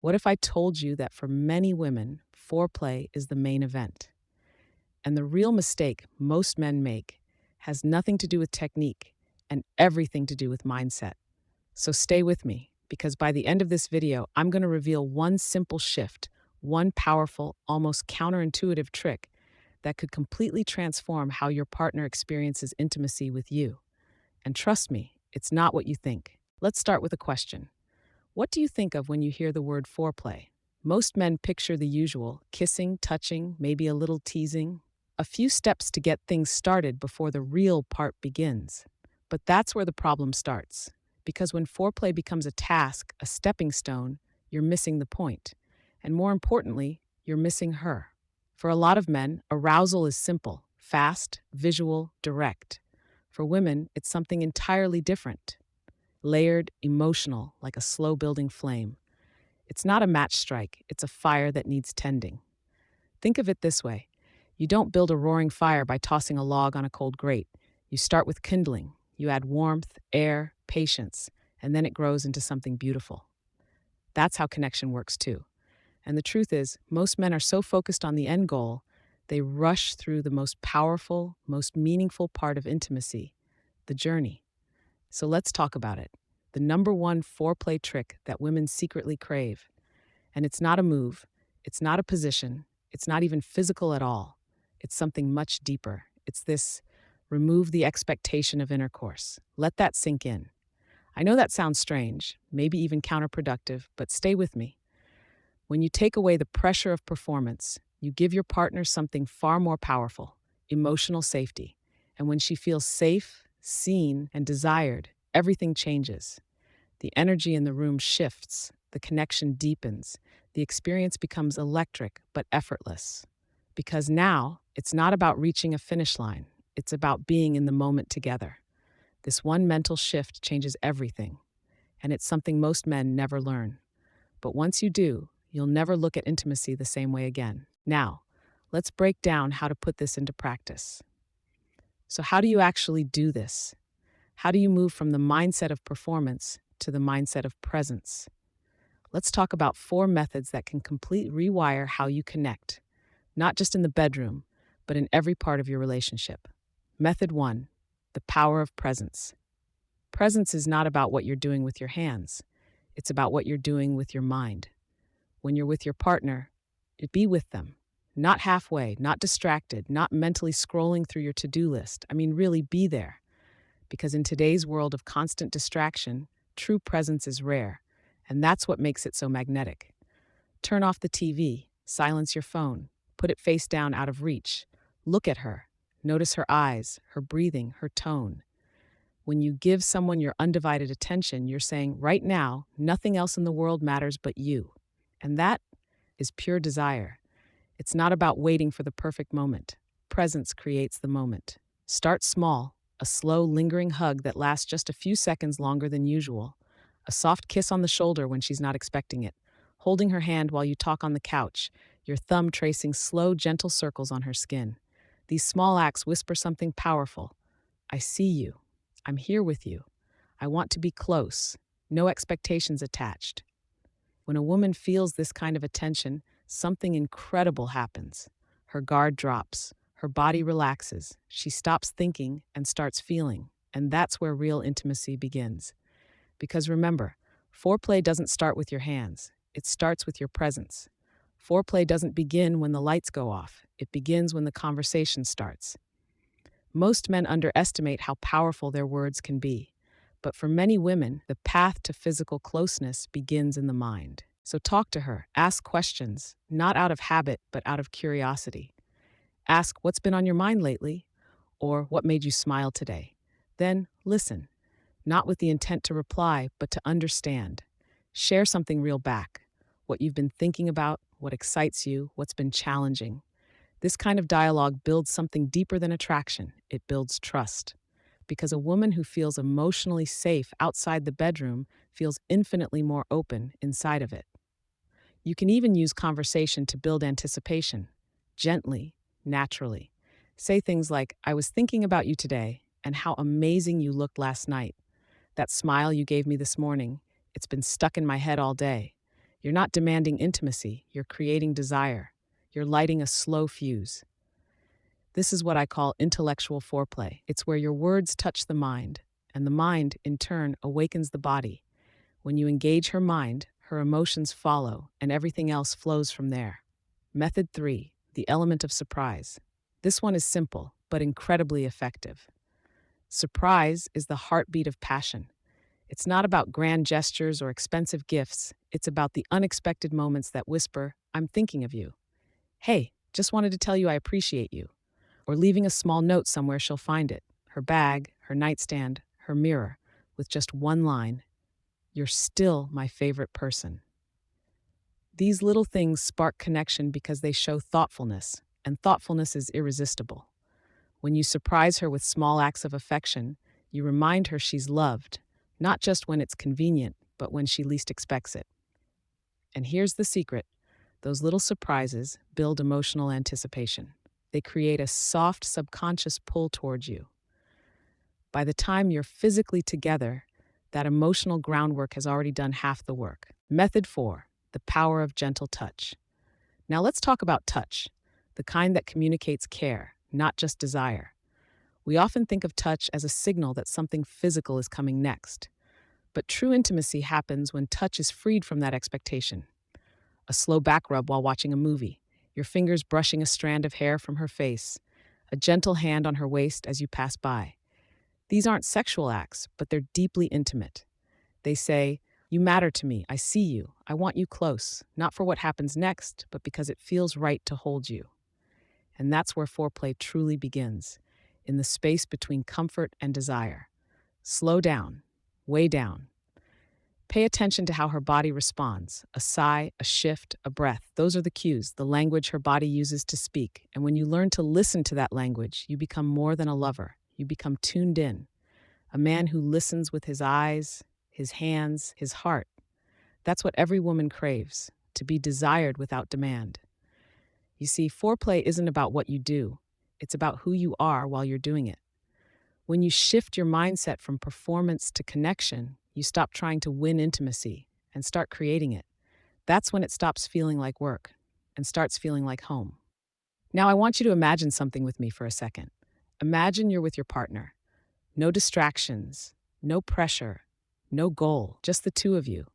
What if I told you that for many women, foreplay is the main event? And the real mistake most men make has nothing to do with technique and everything to do with mindset. So stay with me, because by the end of this video, I'm going to reveal one simple shift, one powerful, almost counterintuitive trick that could completely transform how your partner experiences intimacy with you. And trust me, it's not what you think. Let's start with a question. What do you think of when you hear the word foreplay? Most men picture the usual kissing, touching, maybe a little teasing, a few steps to get things started before the real part begins. But that's where the problem starts. Because when foreplay becomes a task, a stepping stone, you're missing the point. And more importantly, you're missing her. For a lot of men, arousal is simple, fast, visual, direct. For women, it's something entirely different. Layered, emotional, like a slow building flame. It's not a match strike, it's a fire that needs tending. Think of it this way: you don't build a roaring fire by tossing a log on a cold grate. You start with kindling, you add warmth, air, patience, and then it grows into something beautiful. That's how connection works too. And the truth is, most men are so focused on the end goal, they rush through the most powerful, most meaningful part of intimacy, the journey. So let's talk about it. The number one foreplay trick that women secretly crave. And it's not a move, it's not a position, it's not even physical at all. It's something much deeper. It's this: remove the expectation of intercourse. Let that sink in. I know that sounds strange, maybe even counterproductive, but stay with me. When you take away the pressure of performance, you give your partner something far more powerful: emotional safety. And when she feels safe, seen, and desired, everything changes. The energy in the room shifts, the connection deepens, the experience becomes electric but effortless. Because now, it's not about reaching a finish line, it's about being in the moment together. This one mental shift changes everything, and it's something most men never learn. But once you do, you'll never look at intimacy the same way again. Now, let's break down how to put this into practice. So, how do you actually do this? How do you move from the mindset of performance to the mindset of presence? Let's talk about 4 methods that can completely rewire how you connect, not just in the bedroom, but in every part of your relationship. Method 1: the power of presence. Presence is not about what you're doing with your hands, it's about what you're doing with your mind. When you're with your partner, be with them. Not halfway, not distracted, not mentally scrolling through your to-do list. I mean, really be there. Because in today's world of constant distraction, true presence is rare, and that's what makes it so magnetic. Turn off the TV, silence your phone, put it face down out of reach. Look at her. Notice her eyes, her breathing, her tone. When you give someone your undivided attention, you're saying, right now, nothing else in the world matters but you. And that is pure desire. It's not about waiting for the perfect moment. Presence creates the moment. Start small: a slow, lingering hug that lasts just a few seconds longer than usual, a soft kiss on the shoulder when she's not expecting it, holding her hand while you talk on the couch, your thumb tracing slow, gentle circles on her skin. These small acts whisper something powerful. I see you. I'm here with you. I want to be close. No expectations attached. When a woman feels this kind of attention, something incredible happens. Her guard drops, her body relaxes, she stops thinking and starts feeling. And that's where real intimacy begins. Because remember, foreplay doesn't start with your hands, it starts with your presence. Foreplay doesn't begin when the lights go off, it begins when the conversation starts. Most men underestimate how powerful their words can be. But for many women, the path to physical closeness begins in the mind. So talk to her, ask questions, not out of habit, but out of curiosity. Ask, what's been on your mind lately? Or what made you smile today? Then listen, not with the intent to reply, but to understand. Share something real back: what you've been thinking about, what excites you, what's been challenging. This kind of dialogue builds something deeper than attraction. It builds trust. Because a woman who feels emotionally safe outside the bedroom feels infinitely more open inside of it. You can even use conversation to build anticipation, gently, naturally. Say things like, I was thinking about you today and how amazing you looked last night. That smile you gave me this morning, it's been stuck in my head all day. You're not demanding intimacy, you're creating desire. You're lighting a slow fuse. This is what I call intellectual foreplay. It's where your words touch the mind, and the mind, in turn, awakens the body. When you engage her mind, her emotions follow, and everything else flows from there. Method 3, the element of surprise. This one is simple, but incredibly effective. Surprise is the heartbeat of passion. It's not about grand gestures or expensive gifts. It's about the unexpected moments that whisper, "I'm thinking of you." "Hey, just wanted to tell you I appreciate you." Or leaving a small note somewhere she'll find it, her bag, her nightstand, her mirror, with just one line, "You're still my favorite person." These little things spark connection because they show thoughtfulness, and thoughtfulness is irresistible. When you surprise her with small acts of affection, you remind her she's loved, not just when it's convenient, but when she least expects it. And here's the secret: those little surprises build emotional anticipation. They create a soft subconscious pull towards you. By the time you're physically together, that emotional groundwork has already done half the work. Method 4, the power of gentle touch. Now let's talk about touch, the kind that communicates care, not just desire. We often think of touch as a signal that something physical is coming next. But true intimacy happens when touch is freed from that expectation. A slow back rub while watching a movie, your fingers brushing a strand of hair from her face, a gentle hand on her waist as you pass by. These aren't sexual acts, but they're deeply intimate. They say, "You matter to me, I see you, I want you close, not for what happens next, but because it feels right to hold you." And that's where foreplay truly begins, in the space between comfort and desire. Slow down, way down. Pay attention to how her body responds. A sigh, a shift, a breath. Those are the cues, the language her body uses to speak. And when you learn to listen to that language, you become more than a lover. You become tuned in. A man who listens with his eyes, his hands, his heart. That's what every woman craves, to be desired without demand. You see, foreplay isn't about what you do. It's about who you are while you're doing it. When you shift your mindset from performance to connection, you stop trying to win intimacy and start creating it. That's when it stops feeling like work and starts feeling like home. Now, I want you to imagine something with me for a second. Imagine you're with your partner. No distractions, no pressure, no goal, just the two of you.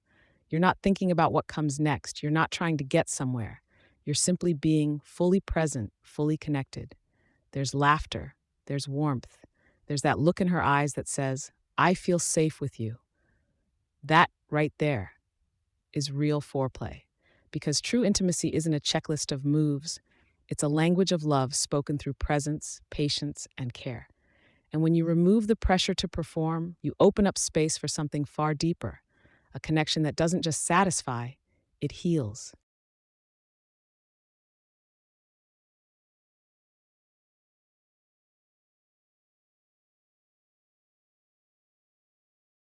You're not thinking about what comes next. You're not trying to get somewhere. You're simply being fully present, fully connected. There's laughter, there's warmth, there's that look in her eyes that says, "I feel safe with you." That right there is real foreplay. Because true intimacy isn't a checklist of moves, it's a language of love spoken through presence, patience, and care. And when you remove the pressure to perform, you open up space for something far deeper, a connection that doesn't just satisfy, it heals.